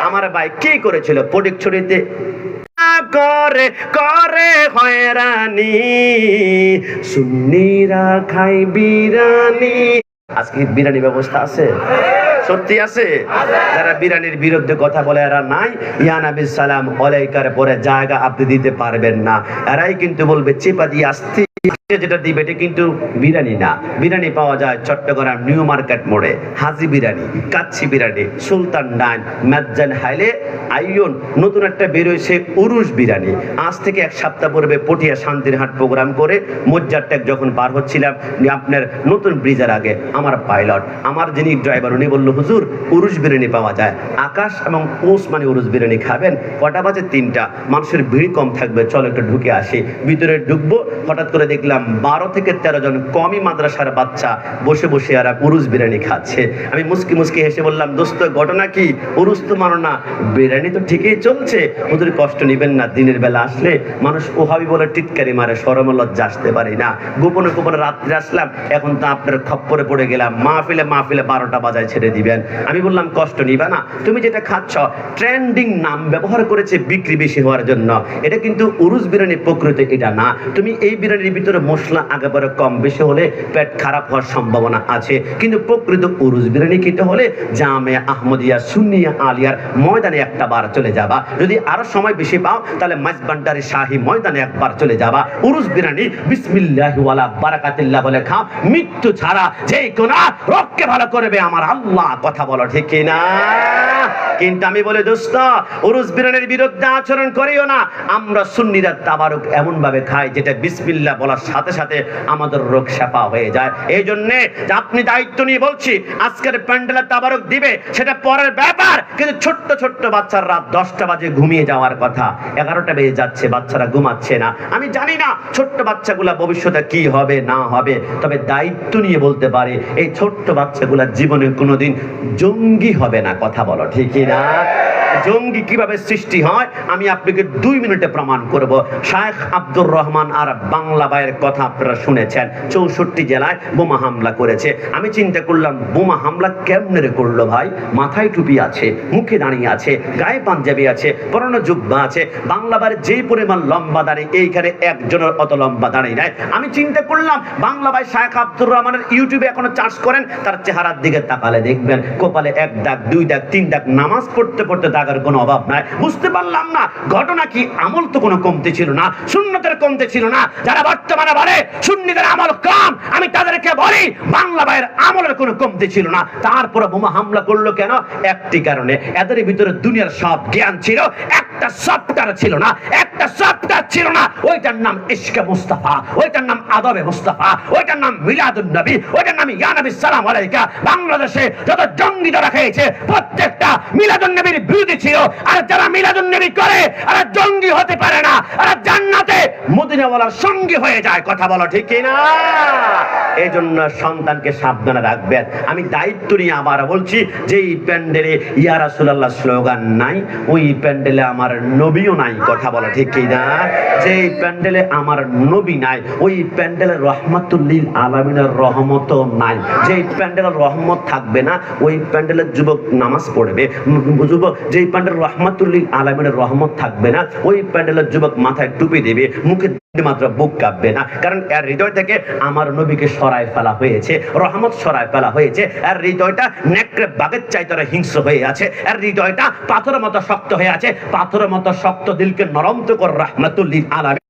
আমার ভাই কি করেছিল ফটিকছড়িতে করে করে হয়রানি, সুন্নিরা খাই বিরানি। আজকে বিরানি ব্যবস্থা আছে? সত্যি আছে? যারা বিরানির বিরুদ্ধে কথা বলে এরা নাই, ইয়া নবী সালাম আলাইকার পরে জায়গা আপনি দিতে পারবেন না, এরাই কিন্তু বলবে চেপা দিয়ে আসতে যেটা দিবে এটা কিন্তু বিরানি না। বিরানি পাওয়া যায় চট্টগ্রাম নিউ মার্কেট মোড়ে, হাজি বিরানি, কাচ্চি বিরানি, সুলতান ডাইন, মেজ্জান হাইলে আইয়ন। নতুন একটা বেরোয়ছে উরুস বিরানি। আজ থেকে এক সপ্তাহ পূর্বে পটিয়া শান্তিরহাট প্রোগ্রাম করে মজ্জারটেক যখন পার হচ্ছিলাম আপনার নতুন ব্রিজের আগে, আমার পাইলট, আমার যিনি ড্রাইভার, উনি বলল হুজুর উরুস বিরিয়ানি পাওয়া যায়। আকাশ এবং ওসমানী উরুস বিরিয়ানি খাবেন? কটা বাজে? 3টা। মানুষের ভিড় কম থাকবে, চলো একটু ঢুকে আসি। ভিতরে ঢুকবো, হঠাৎ করে দেখলাম 12 থেকে 13 জন কমই মাদ্রাসার বাচ্চা বসে বসে আর উরুস বিরিয়ানি খাচ্ছে। আমি মুস্কি মুস্কি হেসে বললাম, দোস্ত ঘটনা কি? উরুস তো মানো না, বিরিয়ানি তো ঠিকই চলছে। হুজুর কষ্ট নিবেন না, দিনের বেলা আসলে মানুষ ওহাবি বলে টিটকারি মারে, শরম লজ্জা আসতে পারি না। গোপনে গোপনে রাত্রে আসলাম, এখন তো আপনার খপ্পরে পড়ে গেলাম। মাহফিলে 12টা বাজায় ছেড়ে দিবেন। আমি বললাম কষ্ট নিবা না, তুমি যেটা খাচ্ছ ট্রেন্ডিং নাম ব্যবহার করেছে বিক্রি বেশি হওয়ার জন্য, এটা কিন্তু উরুস বিরিয়ানি প্রকৃত এটা না। তুমি এই বিরিয়ানির ভিতরে মশলা আগেবারে কম বেশি হলে পেট খারাপ হওয়ার সম্ভাবনা আছে, কিন্তু প্রকৃত উরুস বিরিয়ানি খেতে হলে জামে আহমদিয়া সুন্নিয়া আলিয়ার ময়দানে একটা বার চলে যাবা। যদি আরো সময় বেশি পাও তাহলে মাইজবান্ডারি শাহী ময়দানে একবার চলে যাবা। উরুস বিরিয়ানি বিসমিল্লাহি ওয়ালা বারাকাতিল্লাহ বলে খাও, মৃত্যু ছাড়া যে কোন রোগকে ভালো করবে আমার আল্লাহ। কথা বলো ঠিক কিনা? কিন্তু আমি বলে দোস্ত, উরুস বিরিয়ানির বিরুদ্ধে আচরণ করিও না। আমরা সুন্নিরা তাবারুক এমন ভাবে খাই যেটা বিসমিল্লাহ বলার সাথে সাথে আমাদের রোগ শাফা হয়ে যায়। এই জন্য আপনি দায়িত্ব নিয়ে বলছি, আজকের প্যান্ডেলে তাবারুক দিবে সেটা পরের ব্যাপার, কিন্তু ছোট্ট ছোট্ট বাচ্চারা রাত 10টা বাজে ঘুমিয়ে যাওয়ার কথা, 11টা বেজে যাচ্ছে, বাচ্চারা ঘুমাচ্ছে না। আমি জানি না ছোট্ট বাচ্চাগুলা ভবিষ্যতে কি হবে না হবে, তবে দায়িত্ব নিয়ে বলতে পারে এই ছোট্ট বাচ্চাগুলা জীবনে কোনোদিন জঙ্গি হবে না। কথা বলো ঠিকই না? জঙ্গি কিভাবে সৃষ্টি হয় আমি আপনাকে 2 মিনিটে প্রমাণ করব। শায়েখ আব্দুর রহমান আর বাংলা ভাইয়ের কথা আপনারা শুনেছেন, 64 জেলায় বোমা হামলা করেছে। আমি চিন্তা করলাম বোমা হামলা কেমনে করলো ভাই? মাথায় টুপি আছে, মুখে দাঁড়িয়ে আছে, গায়ে পাঞ্জাবি আছে, পরনে জুব্বা আছে, বাংলা ভাইয়ের যেই পরিমাণ লম্বা দাঁড়ি এইখানে একজনের অত লম্বা দাঁড়িয়ে নাই। আমি চিন্তা করলাম বাংলা ভাই শায়েখ আব্দুর রহমানের ইউটিউবে এখনো চার্জ করেন, তার চেহারার দিকে তাকালে দেখবেন কপালে 1 দাগ 2 দাগ 3 দাগ, নামাজ পড়তে পড়তে দাগের কোনো অভাব নাই। বুঝতে পারলাম না ঘটনা কি? আমল তো কোনো কমতে ছিল না, সুন্নতের কমতে ছিল না। যারা বর্তমানে বলে সুন্নিদের আমল কম, আমি তাদেরকে বলি বাংলা ভাইয়ের আমলের কোনো কমতে ছিল না। তারপরে বোমা হামলা করলো কেন? একটি কারণে, এদের ভিতরে দুনিয়ার সব জ্ঞান ছিল, একটা সফটওয়্যার ছিল না, একটা সফটওয়্যার ছিল না। ওইটার নাম ইশকে মুস্তাফা, ওইটার নাম আদবে মুস্তাফা, ওইটার নাম মিলাদুন নবী, ওইটার নাম ইয়া নবী সালাম আলাইকা। বাংলাদেশে যত জঙ্গি ধরা খেয়েছে প্রত্যেকটা মিলাদুন নবীর বিরোধী ছিল। আর যারা মিলাদুন নবী করে আর জঙ্গি হতে পারে না, আর জান্নাতে মদিনাওয়ালার সঙ্গী হয়ে যায়। কথা বলো ঠিক কিনা? এই জন্য সন্তানকে সাবধানে রাখবেন। আমি দায়িত্ব নিয়ে আবার বলছি, যেই প্যান্ডেলে ইয়া রাসূলুল্লাহ স্লোগান নাই, ওই প্যান্ডেলে আমার নবীও নাই। কথা বলো ঠিক কিনা? যেই প্যান্ডেলে আমার নবী নাই, ওই প্যান্ডেলে রহমাতুল লিল আলামিনের রহমতও নাই। যেই প্যান্ডেলের রহমত থাকবে না, ওই প্যান্ডেলের যুবক নামাজ পড়বে। যুবক যেই প্যান্ডেল রহমাতুল লিল আলামিনের রহমত থাকবে না, ওই প্যান্ডেলের যুবক মাথায় টুপি দেবে, মুখে মাত্র বুক কাঁপবে না, কারণ এর হৃদয় থেকে আমার নবীকে সরায় ফেলা হয়েছে, রহমত সরায় ফেলা হয়েছে। এর হৃদয়টা নেকড়ে বাঘের চাইতে হিংস্র হয়ে আছে, এর হৃদয়টা পাথরের মতো শক্ত হয়ে আছে। পাথরের মতো শক্ত দিলকে নরম তো কর রহমাতুল লিল আলামিন।